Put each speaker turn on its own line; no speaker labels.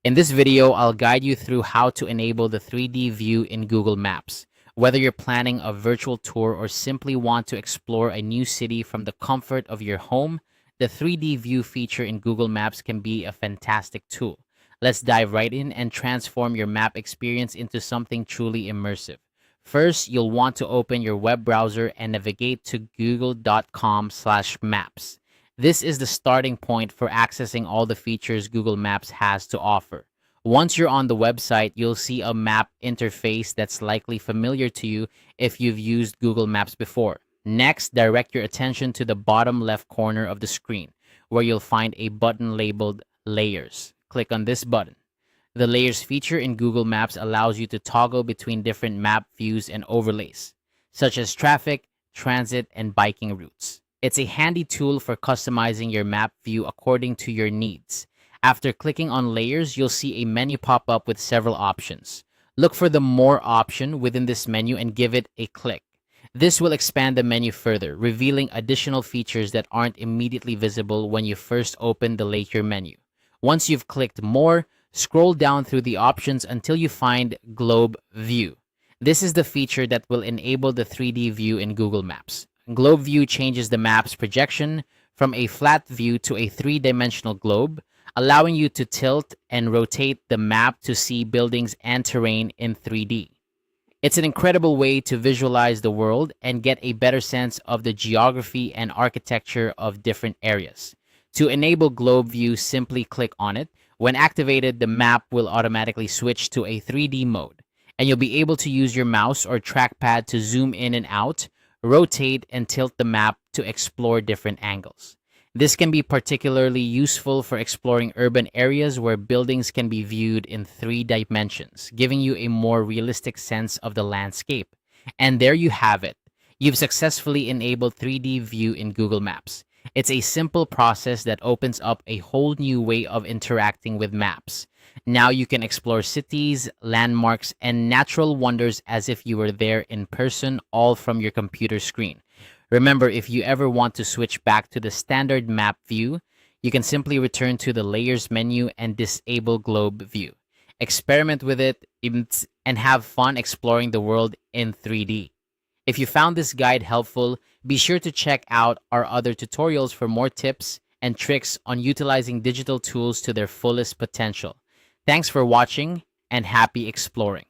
In this video, I'll guide you through how to enable the 3D view in Google Maps. Whether you're planning a virtual tour or simply want to explore a new city from the comfort of your home, the 3D view feature in Google Maps can be a fantastic tool. Let's dive right in and transform your map experience into something truly immersive. First, you'll want to open your web browser and navigate to google.com/maps. This is the starting point for accessing all the features Google Maps has to offer. Once you're on the website, you'll see a map interface that's likely familiar to you if you've used Google Maps before. Next, direct your attention to the bottom left corner of the screen, where you'll find a button labeled Layers. Click on this button. The Layers feature in Google Maps allows you to toggle between different map views and overlays, such as traffic, transit, and biking routes. It's a handy tool for customizing your map view according to your needs. After clicking on Layers, you'll see a menu pop up with several options. Look for the More option within this menu and give it a click. This will expand the menu further, revealing additional features that aren't immediately visible when you first open the Layer menu. Once you've clicked More, scroll down through the options until you find Globe View. This is the feature that will enable the 3D view in Google Maps. Globe View changes the map's projection from a flat view to a three-dimensional globe, allowing you to tilt and rotate the map to see buildings and terrain in 3D. It's an incredible way to visualize the world and get a better sense of the geography and architecture of different areas. To enable Globe View, simply click on it. When activated, the map will automatically switch to a 3D mode, and you'll be able to use your mouse or trackpad to zoom in and out, rotate, and tilt the map to explore different angles. This can be particularly useful for exploring urban areas where buildings can be viewed in 3 dimensions, giving you a more realistic sense of the landscape. And there you have it. You've successfully enabled 3D view in Google Maps. It's a simple process that opens up a whole new way of interacting with maps. Now you can explore cities, landmarks, and natural wonders as if you were there in person, all from your computer screen. Remember, if you ever want to switch back to the standard map view, you can simply return to the Layers menu and disable Globe View. Experiment with it and have fun exploring the world in 3D. If you found this guide helpful, be sure to check out our other tutorials for more tips and tricks on utilizing digital tools to their fullest potential. Thanks for watching and happy exploring.